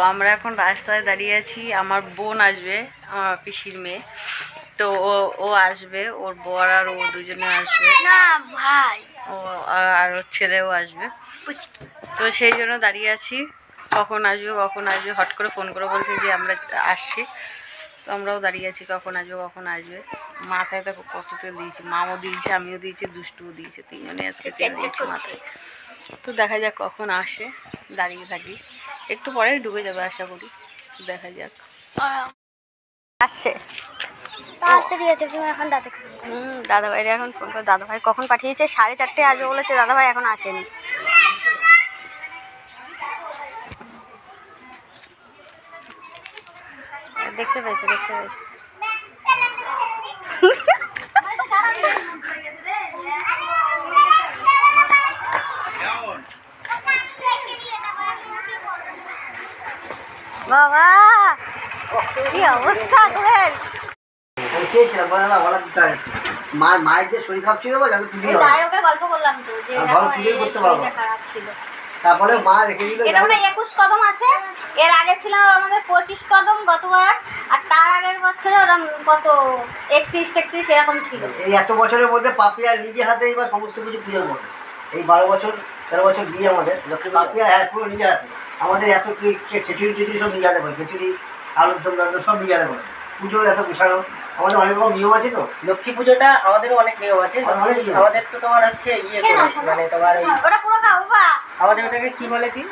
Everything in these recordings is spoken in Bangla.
আমরা এখন রাস্তায় দাঁড়িয়ে আছি। আমার বোন আসবে, আমার পিসির মেয়ে, তো ও আসবে, ওর বর আর ও দুজনে আসবে না ভাই, ও আর ওর ছেলেও আসবে। তো সেই জন্য দাঁড়িয়ে আছি, কখন আসবে কখন আসবে। হট করে ফোন করে বলছে যে আমরা আসছি, তো আমরাও দাঁড়িয়ে আছি কখন আসবে। মাথায় দেখো কত তেল দিয়েছি, মাও দিয়েছে, আমিও দিয়েছি, দুষ্টুও দিয়েছে, তিনজনে আজকে তেল দিয়েছি মাথায়। তো দেখা যাক কখন আসে, দাঁড়িয়ে থাকি, একটু পরেই ঢুকে যাবে আশা করি, দেখা যাক। আসছে ঠিক আছে, তুমি এখন দাদা ভাইরে এখন ফোন করে, দাদা ভাই কখন পাঠিয়েছে, 4:30 আসবে বলেছে, দাদা ভাই এখন আসেনি। দেখতে পেয়েছে বাবা কি অবস্থা তোদের। মায়ের যে শরীর খারাপ ছিল গল্প করলাম তো যে খারাপ ছিল, তারপরে মা রেখে দিল। এটা মানে 21 কদম আছে, এর আগে ছিল আমাদের 25 কদম গতবার, আর তার আগের বছর ওরকম কত 31-33 এরকম ছিল। এই এত বছরের মধ্যে পাপিয়া নিজে হাতে এবার সমস্ত কিছু পুজোর মধ্যে, এই 12-13 বছর বিয়ে আমাদের, পাপিয়া হ্যাঁ পুরো নিজে হাতে আমাদের এত খিচুড়ি সব নিজে হাতে করে, খিচুড়ি আলুর দম রান্না সব নিজে হাতে করে। পুজোর এত গোছানো, আমাদের অনেক রকম নিয়ম আছে। তো লক্ষ্মী পুজোটা আমাদেরও অনেক নিয়ম আছে। আমাদের তো তোমার হচ্ছে ইয়ে মানে তোমার ওই ওটা পুরো খাও বাবা, আমাদের ওটাকে কি বলে কি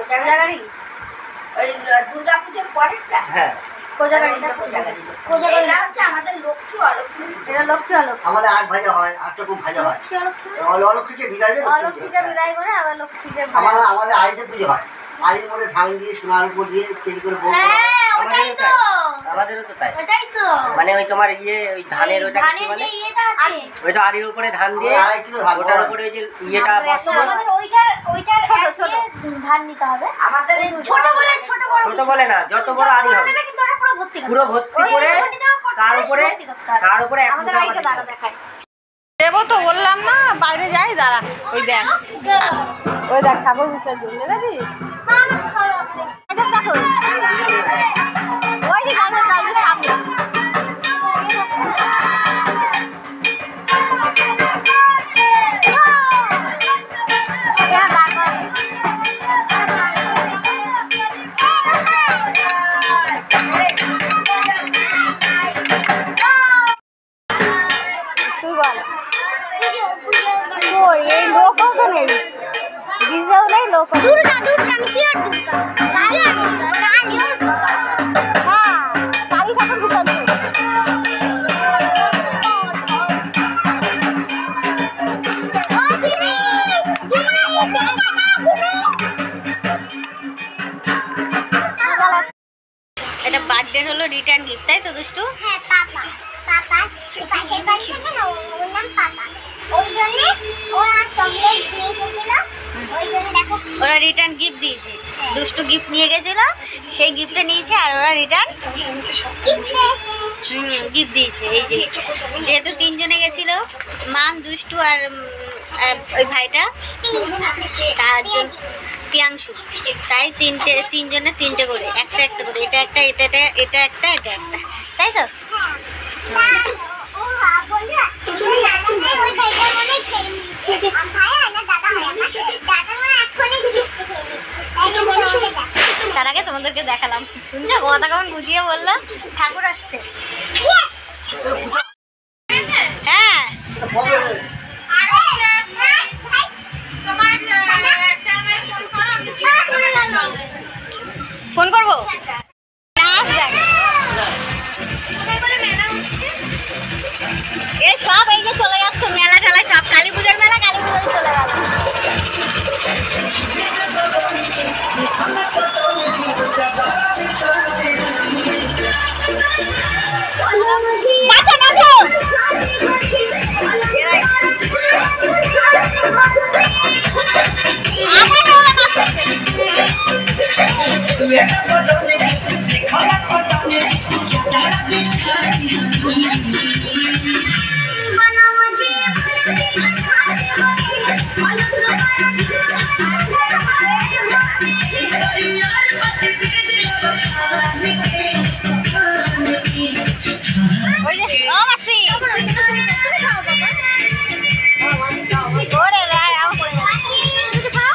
কোজাগাড়ি, ওই দুর্গা পুজোর পরেরটা। হ্যাঁ কোজাগাড়ি হচ্ছে আমাদের লক্ষ্মী অলক্ষ্মী। এটা লক্ষ্মী অলক্ষ্মী, আমাদের 8 ভাজা হয়, 8 রকম ভাজা হয়। অলক্ষ্মীকে বিদায় দিয়ে অলক্ষ্মীকে বিদায় করে আবার লক্ষ্মীকে আমাদের আড়িতে পুজো হয়, আড়ির মধ্যে ধান দিয়ে সোনার উপর দিয়ে তেল করে ভোগ করা হয়। আমাদেরও তো তাই, ওটাই তো মানে ওই তোমার ইয়ে ওই ধানের ওইটা কি বলে, ইয়েটা আছে ওইটা আড়ির উপরে ধান দিয়ে 2.5 কিলো ধান, ওটার উপরে ওই যে ইয়েটা বসিয়ে, আমাদের ওইটা ছোট ধান নিতে হবে। আমাদের ছোট বলে ছোট বলে না, যত বড় আড়ি হবে কিন্তু ওটা পুরো ভর্তি করে তার উপরে আমাদের আইটা দাঁড়া দেখায় দেবো তো বললাম না, বাইরে যাই দাঁড়া। ওই দেখ ঠাকুর বিসর্জন দেখেছিস। দেখো ওই দিকে আমাদের বাড়ির সামনে তুই বল, এই লোকও তো নেই, ডিজেও নেই, লোক কালী ঠাকুর বিসর্জন। এটা বার্থডে হলো রিটার্ন গিফট, তাই তো দুষ্টু? হ্যাঁ পাপা পাশের বাড়ি থেকে না, ওর নাম পাপা, ওই জন্য ওরা চকলেট নিয়ে গেছিল, ওই জন্য দেখো ওরা রিটার্ন গিফট দিয়েছে, দুষ্টু গিফট নিয়ে গেছিল, সেই গিফটটা নিয়েছে আর ওরা রিটার্ন গিফট দিয়েছে। এই যে যেহেতু 3 জনে গেছিল, মাম, দুষ্টু আর ওই ভাইটা, তার জন্য প্রিয়াংশু, তাই 3 জনে 3টে করে, একটা করে, এটা একটা, এটা একটা, তাই তো? তার আগে তোমাদেরকে দেখালাম, শুনছো কথা কেমন বুঝিয়ে বললাম, ঠাকুর আসছে। হ্যাঁ ফোন করবো। এ সব এই যে চলে যাচ্ছে, মেলা ঠেলা সব, কালী পুজোর মেলা, কালী পুজোয় চলে গেল। ওই যে ও মাসি ওরে রায় আও করে তুমি খাও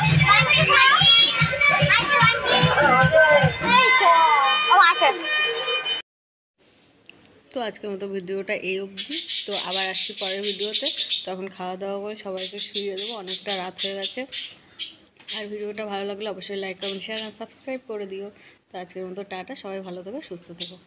এই তো ও আছে। তো আজকের মতো ভিডিওটা এই অবধি। তো আবার আসছি পরের ভিডিওতে, তখন খাওয়া দাওয়া করে সবাইকে শুইয়ে দেবো, অনেকটা রাত হয়ে গেছে। আর ভিডিওটা ভালো লাগলে অবশ্যই লাইক কমেন্ট শেয়ার আর সাবস্ক্রাইব করে দিও। তো আজকের মতো টাটা, সবাই ভালো থেকো, সুস্থ থেকো।